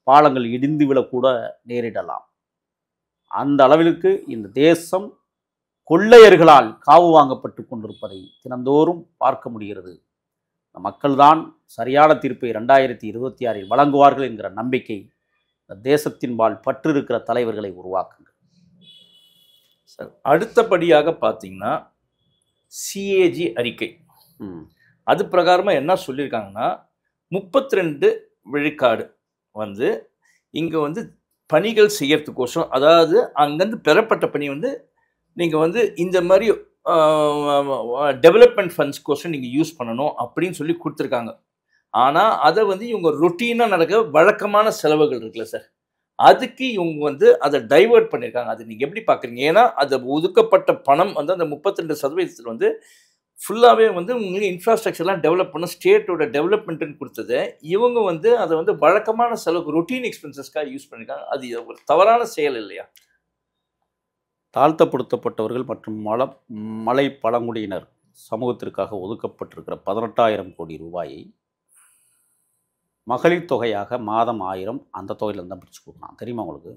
பாலங்கள் இடிந்து விழக்கூட நேரிடலாம். அந்த அளவிற்கு இந்த தேசம் கொள்ளையர்களால் காவு வாங்கப்பட்டு கொண்டிருப்பதை தினந்தோறும் பார்க்க முடிகிறது. மக்கள்தான் சரியான தீர்ப்பை 2026 வழங்குவார்கள் என்கிற நம்பிக்கை. இந்த தேசத்தின்பால் பற்று இருக்கிற தலைவர்களை உருவாக்குங்கள் சார். அடுத்தபடியாக பார்த்தீங்கன்னா சிஏஜி அறிக்கை. அது பிரகாரமாக என்ன சொல்லியிருக்காங்கன்னா 32 விழுக்காடு வந்து இங்கே வந்து பணிகள் செய்யறதுக்கோசம், அதாவது அங்கேருந்து பெறப்பட்ட பணி வந்து நீங்கள் வந்து இந்த மாதிரி டெவலப்மெண்ட் ஃபண்ட்ஸ்க்கோசம் நீங்கள் யூஸ் பண்ணணும் அப்படின்னு சொல்லி கொடுத்துருக்காங்க. ஆனால் அதை வந்து இவங்க ரொட்டீனாக நடக்க வழக்கமான செலவுகள் இருக்குல்ல சார், அதுக்கு இவங்க வந்து அதை டைவர்ட் பண்ணியிருக்காங்க. அது நீங்கள் எப்படி பார்க்குறீங்க? ஏன்னா அது ஒதுக்கப்பட்ட பணம் வந்து அந்த 32% வந்து ஃபுல்லாகவே வந்து உங்களுக்கு இன்ஃப்ராஸ்ட்ரக்சர்லாம் டெவலப் பண்ண ஸ்டேட்டோட டெவலப்மெண்ட்டுன்னு கொடுத்தது. இவங்க வந்து அதை வந்து வழக்கமான செலவுக்கு ரொட்டீன் எக்ஸ்பென்சஸ்க்காக யூஸ் பண்ணியிருக்காங்க. அது ஒரு தவறான செயல் இல்லையா? தாழ்த்தப்படுத்தப்பட்டவர்கள் மற்றும் மலை பழங்குடியினர் சமூகத்திற்காக ஒதுக்கப்பட்டிருக்கிற 18,000 கோடி ரூபாயை மகளிர் தொகையாக மாதம் 1000 அந்த தொகையில தான் பிரித்து கொடுக்கலாம். தெரியுமா உங்களுக்கு?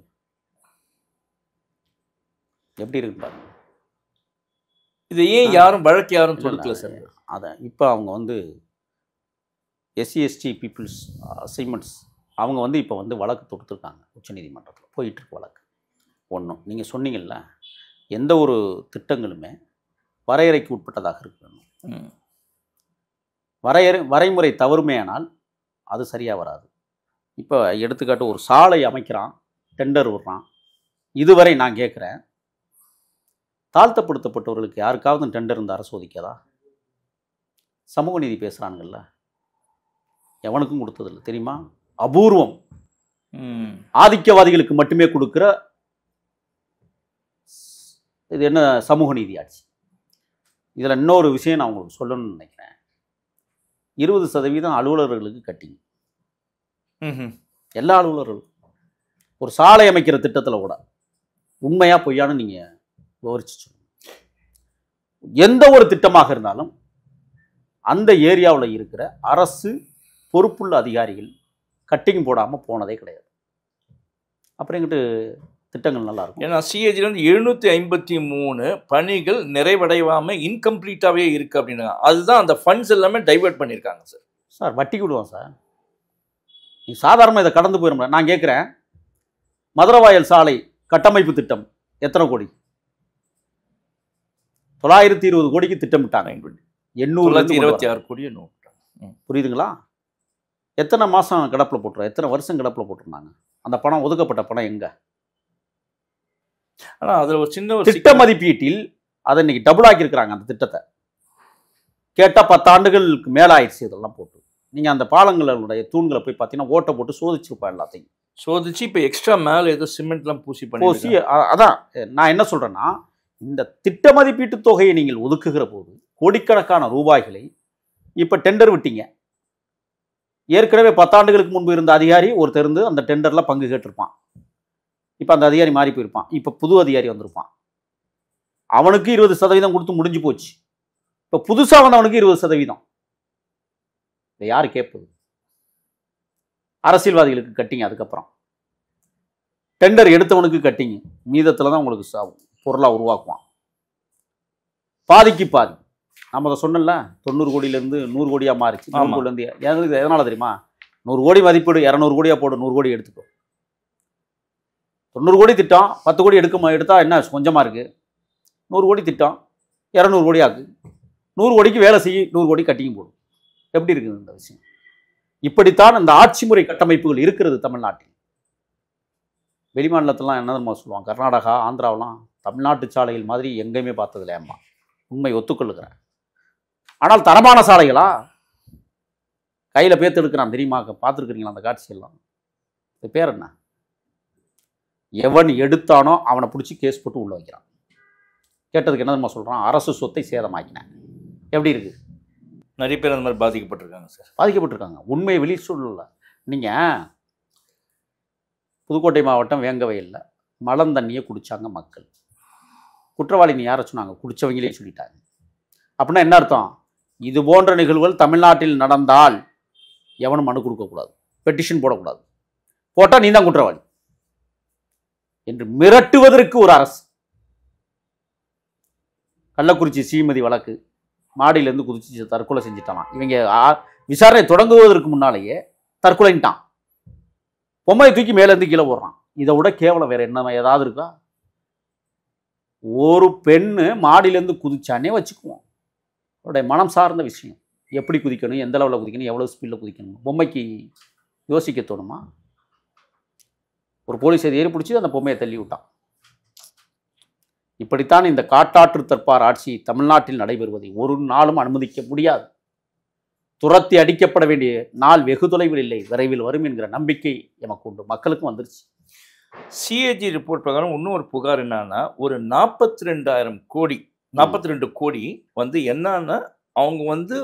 எப்படி இருக்கு பாருங்க. இதை ஏன் வழக்கு யாரும் தொடுக்கல சார்? அதை இப்போ அவங்க வந்து SC/ST பீப்புள்ஸ் அசைன்மெண்ட்ஸ் அவங்க வந்து இப்போ வந்து வழக்கு தொடுத்துருக்காங்க உச்சநீதிமன்றத்தில். போயிட்டுருக்கு வழக்கு. ஒன்றும் நீங்கள் சொன்னீங்கல்ல, எந்த ஒரு திட்டங்களுமே வரையறைக்கு உட்பட்டதாக இருக்கணும். வரைமுறை தவறுமையானால் அது சரியாக வராது. இப்போ எடுத்துக்காட்டு ஒரு சாலை அமைக்கிறான், டெண்டர் விடுறான். இதுவரை நான் கேட்குறேன், தாழ்த்தப்படுத்தப்பட்டவர்களுக்கு யாருக்காவது டெண்டர் இருந்து அரசு ஒதுக்கியதா? சமூக நீதி பேசுகிறானுங்கள்ல, எவனுக்கும் கொடுத்ததில்லை தெரியுமா? அபூர்வம். ஆதிக்கவாதிகளுக்கு மட்டுமே கொடுக்குற இது என்ன சமூக நீதி ஆட்சி? இதில் இன்னொரு விஷயம் நான் உங்களுக்கு சொல்லணும்னு நினைக்கிறேன். 20% அலுவலர்களுக்கு கட்டிங்க. எல்லா அலுவலர்களுக்கும். ஒரு சாலை அமைக்கிற திட்டத்தில் கூட உண்மையா பொய்யான்னு நீங்கள் விவரிச்சு சொல்லுங்க. எந்த ஒரு திட்டமாக இருந்தாலும் அந்த ஏரியாவில் இருக்கிற அரசு பொறுப்புள்ள அதிகாரிகள் கட்டிங் போடாமல் போனதே கிடையாது. அப்புறம் எங்கிட்டு திட்டங்கள் நல்லா இருக்கும். ஏன்னா சிஏஜில வந்து 753 பணிகள் நிறைவடையாமல் இன்கம்ப்ளீட்டாகவே இருக்குது அப்படின்னா அதுதான் அந்த ஃபண்ட்ஸ் எல்லாமே டைவர்ட் பண்ணியிருக்காங்க சார். சார் வட்டிக்கு விடுவோம் சார். நீ சாதாரணமாக இதை கடந்து போயிட முடியாது. நான் கேட்குறேன், மதுரவாயல் சாலை கட்டமைப்பு திட்டம் எத்தனை கோடி? 920 கோடிக்கு திட்டமிட்டாங்க. 826 கோடி. புரியுதுங்களா? எத்தனை மாதம் கிடப்பில் போட்டுரும், எத்தனை வருஷம் கிடப்பில் போட்டிருந்தாங்க? அந்த பணம், ஒதுக்கப்பட்ட பணம் எங்கே? ஆனால் அதில் ஒரு சின்ன ஒரு திட்ட மதிப்பீட்டில் அதை இன்னைக்கு டபுள் ஆக்கியிருக்கிறாங்க. அந்த திட்டத்தை கேட்டால் 10 ஆண்டுகளுக்கு மேலே ஆயிடுச்சு. இதெல்லாம் போட்டு நீங்கள் அந்த பாலங்களுடைய தூண்களை போய் பார்த்தீங்கன்னா ஓட்டை போட்டு சோதிச்சிருப்பா எல்லாத்தையும். சோதிச்சு இப்போ எக்ஸ்ட்ரா மேலே ஏதோ சிமெண்ட்லாம் பூசி அதான் நான் என்ன சொல்கிறேன்னா, இந்த திட்ட மதிப்பீட்டு தொகையை நீங்கள் ஒதுக்குகிற போது கோடிக்கணக்கான ரூபாய்களை இப்போ டெண்டர் விட்டீங்க. ஏற்கனவே 10 ஆண்டுகளுக்கு முன்பு இருந்த அதிகாரி ஒருத்தர் இருந்து அந்த டெண்டரில் பங்கு கேட்டிருப்பான். இப்போ அந்த அதிகாரி மாறி போயிருப்பான். இப்போ புது அதிகாரி வந்திருப்பான். அவனுக்கு 20% கொடுத்து முடிஞ்சு போச்சு. இப்போ புதுசாக வந்தவனுக்கு 20%. இதை யார் கேட்பது? அரசியல்வாதிகளுக்கு கட்டிங்க. அதுக்கப்புறம் டெண்டர் எடுத்தவனுக்கு கட்டிங்க. மீதத்தில் தான் உங்களுக்கு பொருளாக உருவாக்குவான். பாதிக்கு பாதி. நம்ம அதை சொன்னல, 90 கோடியிலேருந்து 100 கோடியாக மாறிச்சு. 100 கோடிலேருந்து எதனால தெரியுமா? 100 கோடி மதிப்பீடு 200 கோடியாக போடு, 100 கோடி எடுத்துக்கோ. 90 கோடி திட்டம் 10 கோடி எடுத்தா என்ன கொஞ்சமாக இருக்குது? 100 கோடி திட்டம் 200 கோடி ஆகு. 100 கோடிக்கு வேலை செய்ய 100 கோடி கட்டியும் போடும். எப்படி இருக்குது இந்த விஷயம்? இப்படித்தான் இந்த ஆட்சி முறை கட்டமைப்புகள் இருக்கிறது தமிழ்நாட்டில். வெளிமாநிலத்திலாம் என்ன சொல்லுவாங்க, கர்நாடகா, ஆந்திராவெலாம் தமிழ்நாட்டு சாலைகள் மாதிரி எங்கேயுமே பார்த்ததில்ல. அம்மா உண்மை ஒத்துக்கொள்ளுகிறேன். ஆனால் தரமான சாலைகளா? கையில் பேத்து எடுக்கிறான் தெரியுமா? பார்த்துருக்குறீங்களா அந்த காட்சியெல்லாம்? இது பேர் என்ன? எவன் எடுத்தானோ அவனை பிடிச்சி கேஸ் போட்டு உள்ள வைக்கிறான். கேட்டதுக்கு என்ன தெரியுமா சொல்கிறான்? அரசு சொத்தை சேதமாக்கினேன். எப்படி இருக்குது? நிறைய பேர் அந்த மாதிரி பாதிக்கப்பட்டிருக்காங்க சார். பாதிக்கப்பட்டிருக்காங்க. உண்மையை வெளியே சொல்லல. நீங்கள் புதுக்கோட்டை மாவட்டம் வேங்கவயலில் மலந்தண்ணியை குடித்தாங்க மக்கள். குற்றவாளின்னு யாரை சொன்னாங்க? குடித்தவங்களே சொல்லிட்டாங்க. அப்படின்னா என்ன அர்த்தம்? இது போன்ற நிகழ்வுகள் தமிழ்நாட்டில் நடந்தால் எவனும் மனு கொடுக்கக்கூடாது, பெட்டிஷன் போடக்கூடாது. போட்டால் நீ தான் குற்றவாளி என்று மிரட்டுவதற்கு ஒரு அரசு. கள்ளக்குறிச்சி ஸ்ரீமதி வழக்கு, மாடியிலேருந்து குதிச்சு தற்கொலை செஞ்சுட்டான். இவங்க விசாரணை தொடங்குவதற்கு முன்னாலேயே தற்கொலைன்ட்டான். பொம்மையை தூக்கி மேலேருந்து கீழே போடுறான். இதை விட கேவலம் வேற என்ன ஏதாவது இருக்கா? ஒரு பெண்ணு மாடியிலேருந்து குதிச்சானே வச்சுக்குவோம். அவருடைய மனம் சார்ந்த விஷயம். எப்படி குதிக்கணும், எந்த லெவலில் குதிக்கணும், எவ்வளோ ஸ்பீடில் குதிக்கணும், பொம்மைக்கு யோசிக்க தோணுமா? ஒரு போலீஸ் ஏறி பிடிச்சி அந்த பொம்மையை தள்ளி விட்டான். இப்படித்தான் இந்த காட்டாற்று தற்பார் ஆட்சி தமிழ்நாட்டில் நடைபெறுவதை ஒரு நாளும் அனுமதிக்க முடியாது. துரத்தி அடிக்கப்பட வேண்டிய நாள் வெகு தொலைவில் இல்லை, விரைவில் வரும் என்கிற நம்பிக்கை எமக்கு உண்டு. மக்களுக்கும் வந்துருச்சு. சிஏஜி ரிப்போர்ட் பிரகாரம் இன்னும் ஒரு புகார் என்னன்னா, ஒரு 42 கோடி வந்து என்னன்னா, அவங்க வந்து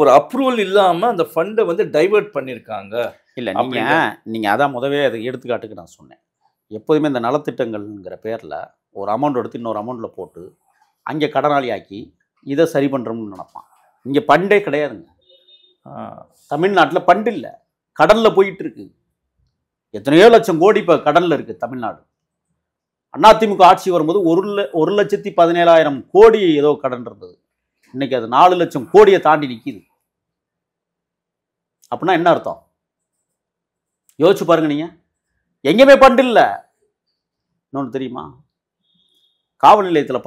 ஒரு அப்ரூவல் இல்லாமல் அந்த ஃபண்டை வந்து டைவர்ட் பண்ணியிருக்காங்க. இல்லை, நீங்கள் அதான் முதவே அதை எடுத்துக்காட்டுக்கு நான் சொன்னேன். எப்போதுமே இந்த நலத்திட்டங்கள்ங்கிற பேரில் ஒரு அமௌண்ட் எடுத்து இன்னொரு அமௌண்ட்டில் போட்டு அங்கே கடனாளி ஆக்கி இதை சரி பண்ணுறோம்னு நினைப்பான். இங்கே பண்டே கிடையாதுங்க. தமிழ்நாட்டில் பண்டு இல்லை, கடலில் போயிட்டு இருக்கு. எத்தனையோ லட்சம் கோடி இப்போ கடலில் இருக்குது தமிழ்நாடு. அதிமுக ஆட்சி வரும்போது 1,17,000 கோடி ஏதோ கடன் இருந்தது. இன்னைக்கு அது 4 லட்சம் கோடியை தாண்டி நிற்கிது. அப்படின்னா என்ன அர்த்தம்? யோசிச்சு பாருங்க. நீங்கள் எங்கேயுமே பண்டு இல்லை. இன்னொன்று தெரியுமா? காவல் நிலையத்தில்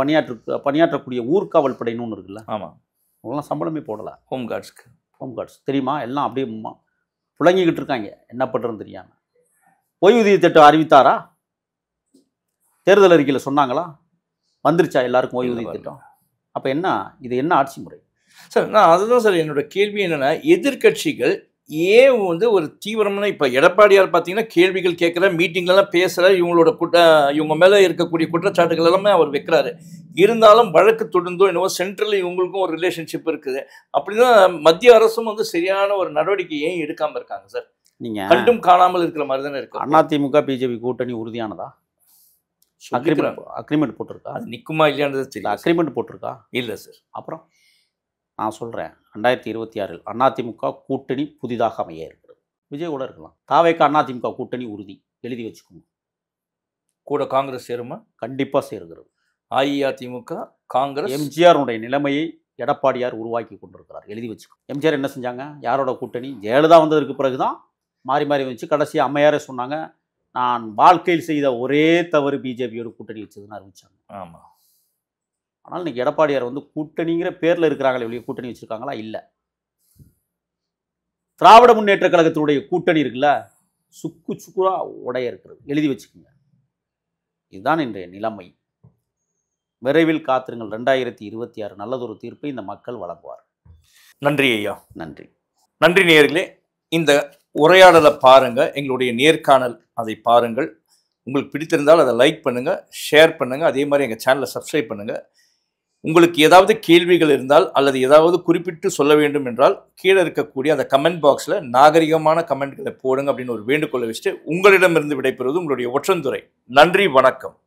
பணியாற்றக்கூடிய ஊர்காவல் படைன்னு ஒன்று இருக்குல்ல. ஆமாம். அவங்களாம் சம்பளமே போடலை. ஹோம் கார்ட்ஸ் தெரியுமா? எல்லாம் அப்படியே புழங்கிக்கிட்டு இருக்காங்க. என்ன பண்ணுறதுன்னு தெரியாமல். ஓய்வூதிய திட்டம் அறிவித்தாரா? தேர்தல் அறிக்கையில் சொன்னாங்களா? வந்துருச்சா எல்லாருக்கும் ஓய்வூதிய திட்டம்? அப்போ என்ன இது? என்ன ஆட்சி முறை சார்? நான் அதுதான் சார் என்னோட கேள்வி. என்னென்னா, எதிர்கட்சிகள் ஏன் வந்து ஒரு தீவிரமான, இப்போ எடப்பாடியார் பார்த்தீங்கன்னா கேள்விகள் கேட்குற, மீட்டிங்லலாம் பேசுகிற, இவங்க மேலே இருக்கக்கூடிய குற்றச்சாட்டுகள் எல்லாமே அவர் வைக்கிறாரு. இருந்தாலும் வழக்கு தொடர்ந்தோ என்னவோ சென்ட்ரல் இவங்களுக்கும் ஒரு ரிலேஷன்ஷிப் இருக்குது. அப்படின்னா மத்திய அரசும் வந்து சரியான ஒரு நடவடிக்கை ஏன் எடுக்காமல் இருக்காங்க சார்? நீங்கள் கண்டும் காணாமல் இருக்கிற மாதிரி தானே இருக்கு. அதிமுக பிஜேபி கூட்டணி உறுதியானதா? அக்ரிமெண்ட் போட்டிருக்கா? அது நிற்குமா இல்லையானது தெரியல. அக்ரிமெண்ட் போட்டிருக்கா? இல்லை சார். அப்புறம் நான் சொல்கிறேன், 2026 அதிமுக கூட்டணி புதிதாக அமைய இருக்கிறது. விஜய் கூட இருக்கலாம். தாவேக்கு அதிமுக கூட்டணி உறுதி, எழுதி வச்சுக்கோங்க. கூட காங்கிரஸ் சேருமா? கண்டிப்பாக சேருகிறது. அஇஅதிமுக, காங்கிரஸ். எம்ஜிஆருடைய நிலைமையை எடப்பாடியார் உருவாக்கி கொண்டிருக்கிறார், எழுதி வச்சுக்கோ. எம்ஜிஆர் என்ன செஞ்சாங்க? யாரோட கூட்டணி? ஜெயலலிதா வந்ததற்கு பிறகு தான் மாறி மாறி வச்சு கடைசி அம்மையாரே சொன்னாங்க, நான் வாழ்க்கையில் செய்த ஒரே தவறு பிஜேபியோட கூட்டணி வச்சதுன்னு அறிவிச்சாங்க. ஆமாம். ஆனால் இன்றைக்கி எடப்பாடியார் வந்து கூட்டணிங்கிற பேரில் இருக்கிறாங்களே வெளியே கூட்டணி வச்சுருக்காங்களா? இல்லை. திராவிட முன்னேற்ற கழகத்தினுடைய கூட்டணி இருக்குல்ல, சுக்கு சுக்குரா உடைய இருக்கிறது. எழுதி வச்சுக்கோங்க. இதுதான் இன்றைய நிலைமை. விரைவில் காத்திருங்கள். 2026 நல்லதொரு தீர்ப்பை இந்த மக்கள் வழங்குவார். நன்றி ஐயா. நன்றி. நன்றி நேயர்களே. இந்த உரையாடலை பாருங்க, எங்களுடைய நேர்காணல் அதை பாருங்கள். உங்களுக்கு பிடித்திருந்தால் அதை லைக் பண்ணுங்க, ஷேர் பண்ணுங்க, அதே மாதிரி எங்கள் சேனலை சப்ஸ்கிரைப் பண்ணுங்க. உங்களுக்கு ஏதாவது கேள்விகள் இருந்தால் அல்லது ஏதாவது குறிப்பிட்டு சொல்ல வேண்டும் என்றால் கீழே இருக்கக்கூடிய அந்த கமெண்ட் பாக்ஸில் நாகரிகமான கமெண்ட்களை போடுங்க அப்படின்னு ஒரு வேண்டுகோளை வச்சுட்டு உங்களிடமிருந்து விடைபெறுவது உங்களுடைய ஒற்றந்துரை. நன்றி, வணக்கம்.